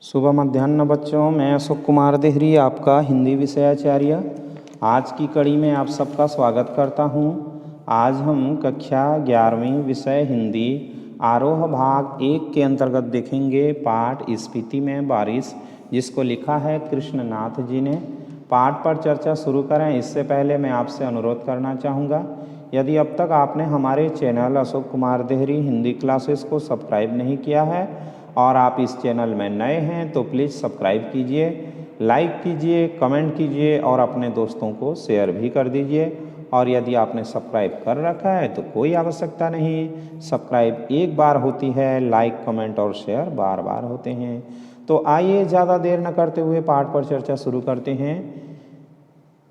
सुबह मध्याह्न बच्चों, मैं अशोक कुमार देहरी आपका हिंदी विषयाचार्य आज की कड़ी में आप सबका स्वागत करता हूं। आज हम कक्षा 11वीं विषय हिंदी आरोह भाग 1 के अंतर्गत देखेंगे पाठ स्फीति में बारिश, जिसको लिखा है कृष्णनाथ जी ने। पाठ पर चर्चा शुरू करें इससे पहले मैं आपसे अनुरोध करना चाहूँगा, यदि अब तक आपने हमारे चैनल अशोक कुमार देहरी हिंदी क्लासेस को सब्सक्राइब नहीं किया है और आप इस चैनल में नए हैं तो प्लीज़ सब्सक्राइब कीजिए, लाइक कीजिए, कमेंट कीजिए और अपने दोस्तों को शेयर भी कर दीजिए। और यदि आपने सब्सक्राइब कर रखा है तो कोई आवश्यकता नहीं, सब्सक्राइब एक बार होती है, लाइक कमेंट और शेयर बार बार होते हैं। तो आइए ज़्यादा देर न करते हुए पाठ पर चर्चा शुरू करते हैं।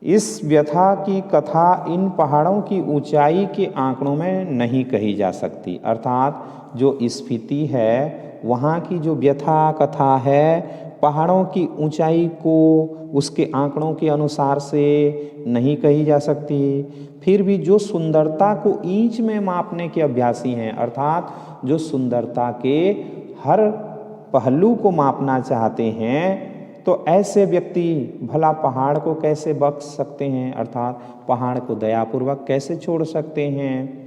इस व्यथा की कथा इन पहाड़ों की ऊंचाई के आंकड़ों में नहीं कही जा सकती, अर्थात जो स्फीति है वहाँ की जो व्यथा कथा है पहाड़ों की ऊंचाई को उसके आंकड़ों के अनुसार से नहीं कही जा सकती। फिर भी जो सुंदरता को इंच में मापने के अभ्यासी हैं, अर्थात जो सुंदरता के हर पहलू को मापना चाहते हैं, तो ऐसे व्यक्ति भला पहाड़ को कैसे बख्श सकते हैं, अर्थात पहाड़ को दयापूर्वक कैसे छोड़ सकते हैं।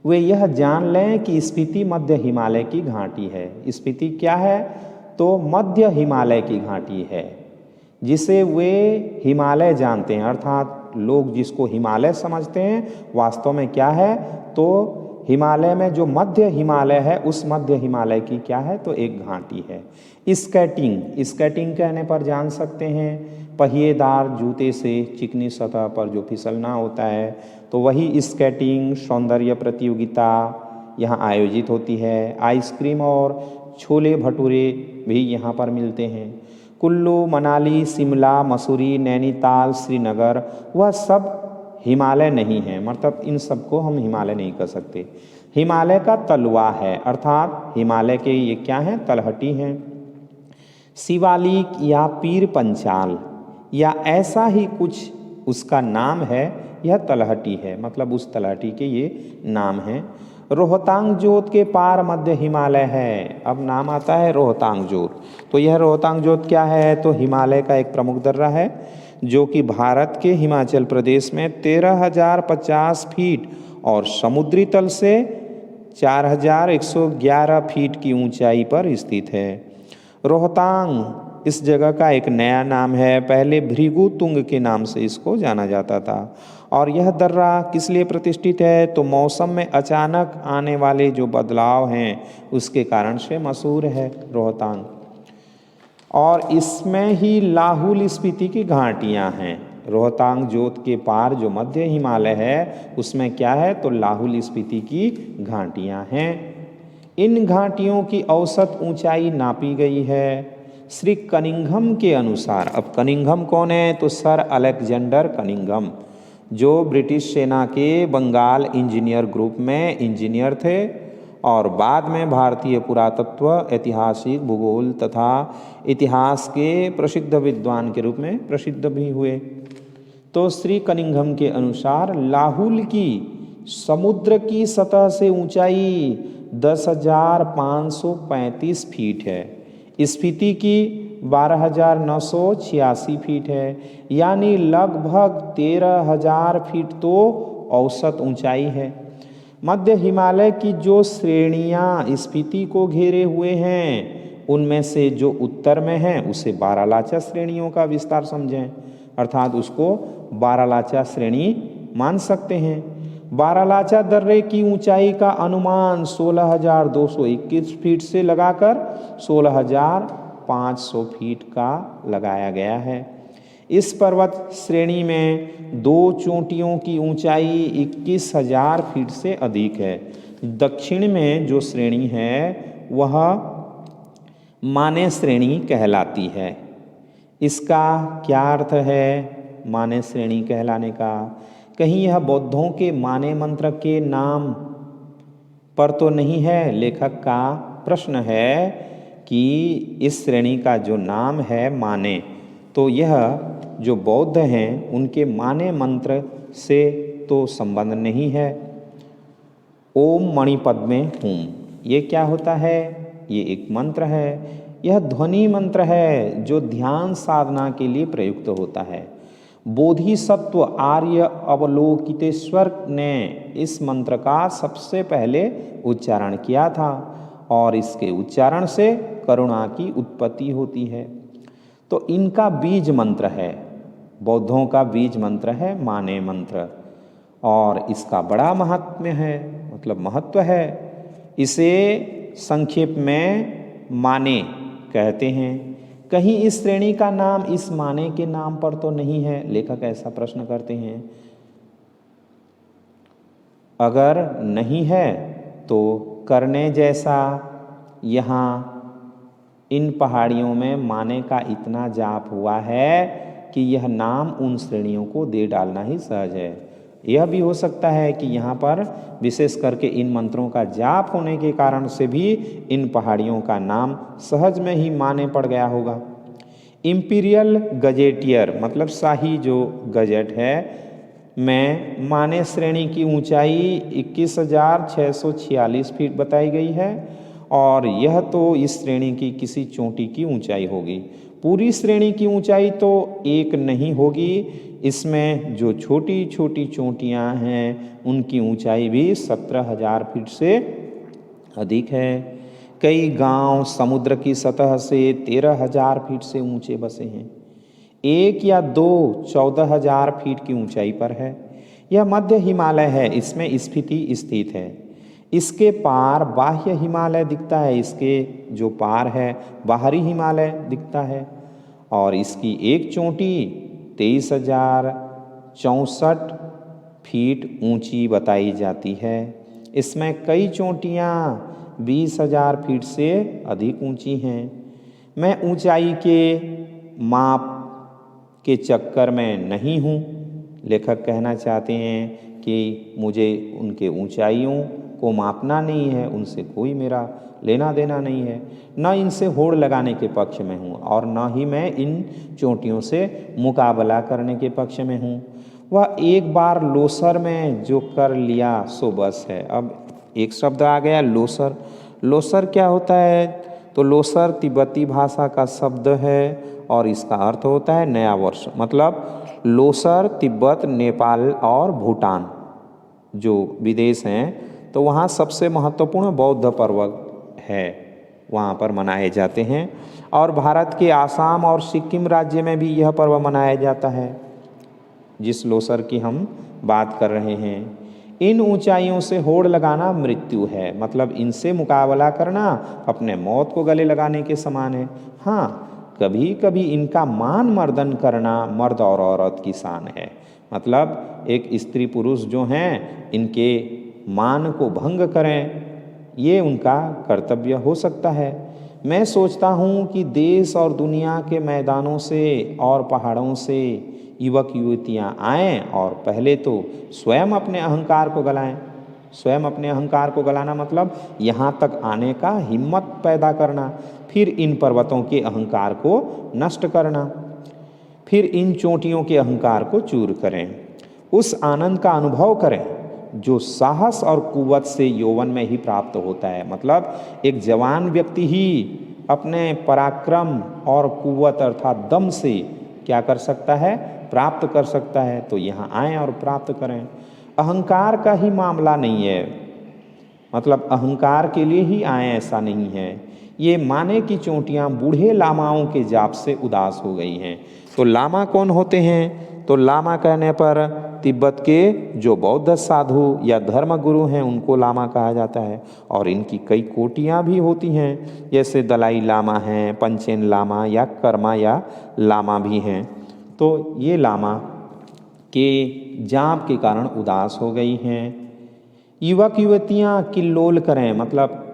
वे यह जान लें कि स्फीति मध्य हिमालय की घाटी है। स्फीति क्या है? तो मध्य हिमालय की घाटी है, जिसे वे हिमालय जानते हैं, अर्थात लोग जिसको हिमालय समझते हैं वास्तव में क्या है, तो हिमालय में जो मध्य हिमालय है उस मध्य हिमालय की क्या है, तो एक घाटी है। स्केटिंग कहने पर जान सकते हैं पहिएदार जूते से चिकनी सतह पर जो फिसलना होता है, तो वही स्केटिंग सौंदर्य प्रतियोगिता यहाँ आयोजित होती है। आइसक्रीम और छोले भटूरे भी यहाँ पर मिलते हैं। कुल्लू, मनाली, शिमला, मसूरी, नैनीताल, श्रीनगर, वह सब हिमालय नहीं है, मतलब इन सबको हम हिमालय नहीं कह सकते। हिमालय का तलवा है, अर्थात हिमालय के ये क्या हैं, तलहटी हैं। शिवालिक या पीर पंचाल या ऐसा ही कुछ उसका नाम है, यह तलहटी है, मतलब उस तलहटी के ये नाम हैं। रोहतांग जोत के पार मध्य हिमालय है। अब नाम आता है रोहतांग जोत, तो यह रोहतांग जोत क्या है, तो हिमालय का एक प्रमुख दर्रा है जो कि भारत के हिमाचल प्रदेश में 13,050 फीट और समुद्री तल से 4,111 फीट की ऊंचाई पर स्थित है। रोहतांग इस जगह का एक नया नाम है, पहले भृगु तुंग के नाम से इसको जाना जाता था। और यह दर्रा किस लिए प्रतिष्ठित है, तो मौसम में अचानक आने वाले जो बदलाव हैं उसके कारण से मशहूर है रोहतांग। और इसमें ही लाहुल स्फीति की घाटियां हैं। रोहतांग जोत के पार जो मध्य हिमालय है उसमें क्या है, तो लाहुल स्फीति की घाटियां हैं। इन घाटियों की औसत ऊंचाई नापी गई है श्री कनिंघम के अनुसार। अब कनिंघम कौन है, तो सर अलेक्जेंडर कनिंघम, जो ब्रिटिश सेना के बंगाल इंजीनियर ग्रुप में इंजीनियर थे और बाद में भारतीय पुरातत्व, ऐतिहासिक, भूगोल तथा इतिहास के प्रसिद्ध विद्वान के रूप में प्रसिद्ध भी हुए। तो श्री कनिंघम के अनुसार लाहुल की समुद्र की सतह से ऊंचाई 10,535 फीट है। स्फीति की 12,986 फीट है, यानी लगभग 13,000 फीट तो औसत ऊंचाई है। मध्य हिमालय की जो श्रेणियां स्फीति को घेरे हुए हैं उनमें से जो उत्तर में है उसे बारालाचा श्रेणियों का विस्तार समझें, अर्थात उसको बारालाचा श्रेणी मान सकते हैं। बारालाचा दर्रे की ऊंचाई का अनुमान 16,221 फीट से लगाकर 16,500 फीट का लगाया गया है। इस पर्वत श्रेणी में दो चोटियों की ऊंचाई 21,000 फीट से अधिक है। दक्षिण में जो श्रेणी है वह माने श्रेणी कहलाती है। इसका क्या अर्थ है माने श्रेणी कहलाने का? कहीं यह बौद्धों के माने मंत्र के नाम पर तो नहीं है? लेखक का प्रश्न है कि इस श्रेणी का जो नाम है माने, तो यह जो बौद्ध हैं उनके माने मंत्र से तो संबंध नहीं है। ओम मणि पद्मे हूम, ये क्या होता है? ये एक मंत्र है। यह ध्वनि मंत्र है जो ध्यान साधना के लिए प्रयुक्त होता है। बोधिसत्व आर्य अवलोकितेश्वर ने इस मंत्र का सबसे पहले उच्चारण किया था और इसके उच्चारण से करुणा की उत्पत्ति होती है। तो इनका बीज मंत्र है, बौद्धों का बीज मंत्र है माने मंत्र, और इसका बड़ा महात्म्य है, मतलब महत्व है। इसे संक्षेप में माने कहते हैं। कहीं इस श्रेणी का नाम इस माने के नाम पर तो नहीं है, लेखक ऐसा प्रश्न करते हैं। अगर नहीं है तो करने जैसा यहाँ इन पहाड़ियों में माने का इतना जाप हुआ है कि यह नाम उन श्रेणियों को दे डालना ही सहज है। यह भी हो सकता है कि यहाँ पर विशेष करके इन मंत्रों का जाप होने के कारण से भी इन पहाड़ियों का नाम सहज में ही माने पड़ गया होगा। इम्पीरियल गजेटियर मतलब शाही जो गजेट है में माने श्रेणी की ऊंचाई 21,646 फीट बताई गई है, और यह तो इस श्रेणी की किसी चोटी की ऊंचाई होगी। पूरी श्रेणी की ऊंचाई तो एक नहीं होगी, इसमें जो छोटी छोटी चोटियां हैं उनकी ऊंचाई भी 17,000 फीट से अधिक है। कई गांव समुद्र की सतह से 13,000 फीट से ऊंचे बसे हैं। एक या दो 14,000 फीट की ऊंचाई पर है। यह मध्य हिमालय है, इसमें स्फीति स्थित है। इसके पार बाह्य हिमालय दिखता है, इसके जो पार है बाहरी हिमालय दिखता है, और इसकी एक चोटी 23,064 फीट ऊंची बताई जाती है। इसमें कई चोटियाँ 20,000 फीट से अधिक ऊंची हैं। मैं ऊंचाई के माप के चक्कर में नहीं हूँ। लेखक कहना चाहते हैं कि मुझे उनके ऊंचाइयों को मापना नहीं है, उनसे कोई मेरा लेना देना नहीं है। न इनसे होड़ लगाने के पक्ष में हूँ और न ही मैं इन चोटियों से मुकाबला करने के पक्ष में हूँ। वह एक बार लोसर में जो कर लिया सो बस है। अब एक शब्द आ गया लोसर। लोसर क्या होता है? तो लोसर तिब्बती भाषा का शब्द है और इसका अर्थ होता है नया वर्ष। मतलब लोसर तिब्बत, नेपाल और भूटान जो विदेश हैं तो वहाँ सबसे महत्वपूर्ण बौद्ध पर्व है, वहाँ पर मनाए जाते हैं। और भारत के आसाम और सिक्किम राज्य में भी यह पर्व मनाया जाता है जिस लोसर की हम बात कर रहे हैं। इन ऊंचाइयों से होड़ लगाना मृत्यु है, मतलब इनसे मुकाबला करना अपने मौत को गले लगाने के समान है। हाँ, कभी कभी इनका मान मर्दन करना मर्द और औरत की शान है। मतलब एक स्त्री पुरुष जो हैं इनके मान को भंग करें, ये उनका कर्तव्य हो सकता है। मैं सोचता हूँ कि देश और दुनिया के मैदानों से और पहाड़ों से युवक युवतियाँ आएँ और पहले तो स्वयं अपने अहंकार को गलाएं। स्वयं अपने अहंकार को गलाना मतलब यहाँ तक आने का हिम्मत पैदा करना, फिर इन पर्वतों के अहंकार को नष्ट करना, फिर इन चोटियों के अहंकार को चूर करें। उस आनंद का अनुभव करें जो साहस और कुव्वत से यौवन में ही प्राप्त होता है। मतलब एक जवान व्यक्ति ही अपने पराक्रम और कुव्वत अर्थात दम से क्या कर सकता है? प्राप्त कर सकता है। तो यहाँ आएँ और प्राप्त करें। अहंकार का ही मामला नहीं है, मतलब अहंकार के लिए ही आए ऐसा नहीं है। ये माने की चोटियाँ बूढ़े लामाओं के जाप से उदास हो गई हैं। तो लामा कौन होते हैं? तो लामा कहने पर तिब्बत के जो बौद्ध साधु या धर्म गुरु हैं उनको लामा कहा जाता है। और इनकी कई कोटियाँ भी होती हैं, जैसे दलाई लामा हैं, पंचेन लामा या कर्मा या लामा भी हैं। तो ये लामा के जाप के कारण उदास हो गई हैं। युवक युवतियाँ किल्लोल करें, मतलब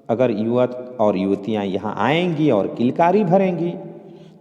अगर युवक और युवतियाँ यहाँ आएंगी और किलकारी भरेंगी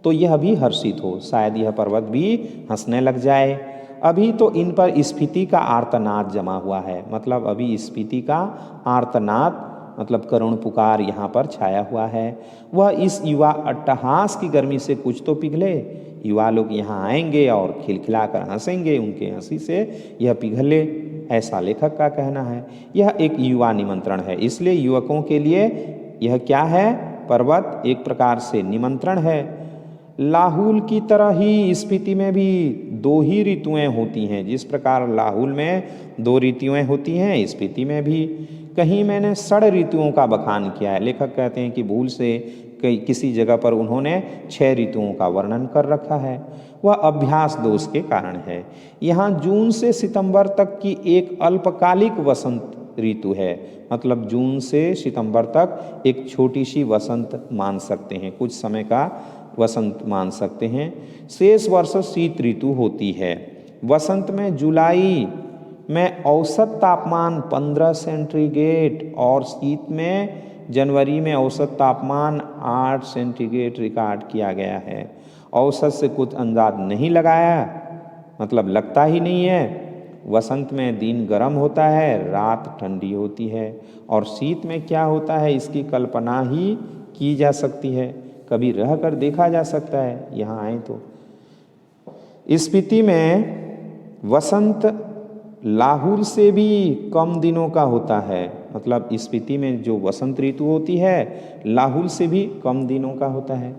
तो यह भी हर्षित हो, शायद यह पर्वत भी हंसने लग जाए। अभी तो इन पर स्फीति का आर्तनाद जमा हुआ है, मतलब अभी स्फीति का आर्तनाद मतलब करुण पुकार यहाँ पर छाया हुआ है। वह इस युवा अट्टहास की गर्मी से कुछ तो पिघले। युवा लोग यहाँ आएंगे और खिलखिलाकर हंसेंगे, उनके हंसी से यह पिघले, ऐसा लेखक का कहना है। यह एक युवा निमंत्रण है, इसलिए युवकों के लिए यह क्या है? पर्वत एक प्रकार से निमंत्रण है। लाहुल की तरह ही स्पीति में भी दो ही ऋतुएं होती हैं। जिस प्रकार लाहुल में दो ऋतुएं होती हैं, स्पीति में भी। कहीं मैंने षड ऋतुओं का बखान किया है। लेखक कहते हैं कि भूल से किसी जगह पर उन्होंने 6 ऋतुओं का वर्णन कर रखा है। वह अभ्यास दोष के कारण है। यहाँ जून से सितंबर तक की एक अल्पकालिक वसंत ऋतु है। मतलब जून से सितंबर तक एक छोटी सी वसंत मान सकते हैं, कुछ समय का वसंत मान सकते हैं। शेष वर्ष शीत ऋतु होती है। वसंत में जुलाई में औसत तापमान 15 सेंटीग्रेड और शीत में जनवरी में औसत तापमान 8 सेंटीग्रेड रिकॉर्ड किया गया है। औसत से कुछ अंदाज नहीं लगाया, मतलब लगता ही नहीं है। वसंत में दिन गर्म होता है, रात ठंडी होती है। और शीत में क्या होता है इसकी कल्पना ही की जा सकती है, कभी रह कर देखा जा सकता है यहाँ आए तो। स्पीति में वसंत लाहुल से भी कम दिनों का होता है। मतलब स्पीति में जो वसंत ऋतु होती है लाहुल से भी कम दिनों का होता है।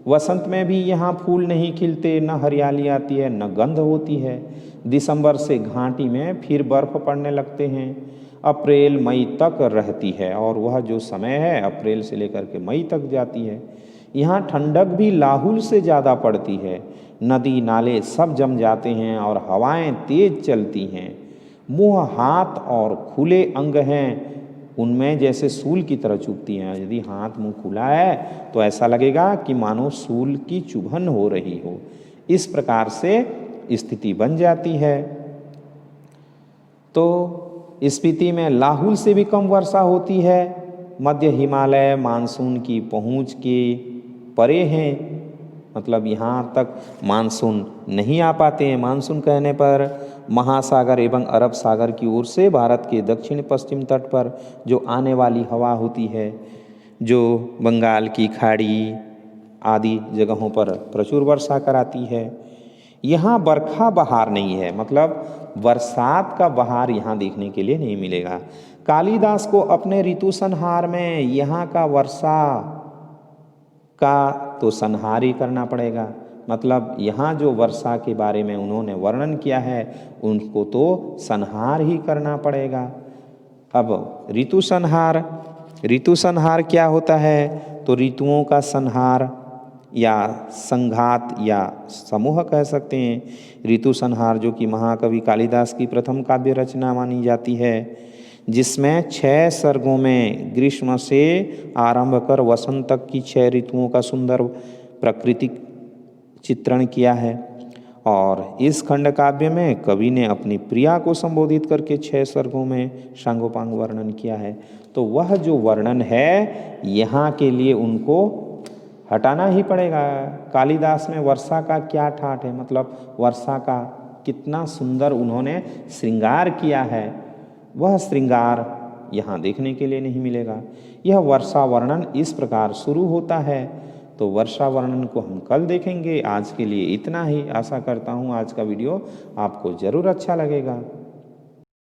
वसंत में भी यहाँ फूल नहीं खिलते, न हरियाली आती है, न गंध होती है। दिसंबर से घाटी में फिर बर्फ पड़ने लगते हैं। अप्रैल मई तक रहती है और वह जो समय है अप्रैल से लेकर के मई तक जाती है। यहाँ ठंडक भी लाहुल से ज़्यादा पड़ती है। नदी नाले सब जम जाते हैं और हवाएं तेज चलती हैं। मुँह, हाथ और खुले अंग हैं उनमें जैसे सूल की तरह चुभती हैं। यदि हाथ मुंह खुला है तो ऐसा लगेगा कि मानो सूल की चुभन हो रही हो। इस प्रकार से स्थिति बन जाती है। तो स्पीति में लाहुल से भी कम वर्षा होती है। मध्य हिमालय मानसून की पहुंच के परे हैं। मतलब यहाँ तक मानसून नहीं आ पाते हैं। मानसून कहने पर महासागर एवं अरब सागर की ओर से भारत के दक्षिण पश्चिम तट पर जो आने वाली हवा होती है, जो बंगाल की खाड़ी आदि जगहों पर प्रचुर वर्षा कराती है। यहाँ बरखा बहार नहीं है, मतलब बरसात का बहार यहाँ देखने के लिए नहीं मिलेगा। कालिदास को अपने ऋतु संहार में यहाँ का वर्षा का तो संहार ही करना पड़ेगा। मतलब यहाँ जो वर्षा के बारे में उन्होंने वर्णन किया है उनको तो संहार ही करना पड़ेगा। अब ऋतु संहार क्या होता है? तो ऋतुओं का संहार या संघात या समूह कह सकते हैं। ऋतु संहार जो कि महाकवि कालिदास की प्रथम काव्य रचना मानी जाती है, जिसमें 6 सर्गों में ग्रीष्म से आरंभ कर वसंत तक की 6 ऋतुओं का सुंदर प्राकृतिक चित्रण किया है। और इस खंड काव्य में कवि ने अपनी प्रिया को संबोधित करके 6 सर्गों में सांगोपांग वर्णन किया है। तो वह जो वर्णन है यहाँ के लिए उनको हटाना ही पड़ेगा। कालिदास में वर्षा का क्या ठाठ है, मतलब वर्षा का कितना सुंदर उन्होंने श्रृंगार किया है, वह श्रृंगार यहाँ देखने के लिए नहीं मिलेगा। यह वर्षा वर्णन इस प्रकार शुरू होता है। तो वर्षा वर्णन को हम कल देखेंगे। आज के लिए इतना ही। आशा करता हूँ आज का वीडियो आपको ज़रूर अच्छा लगेगा।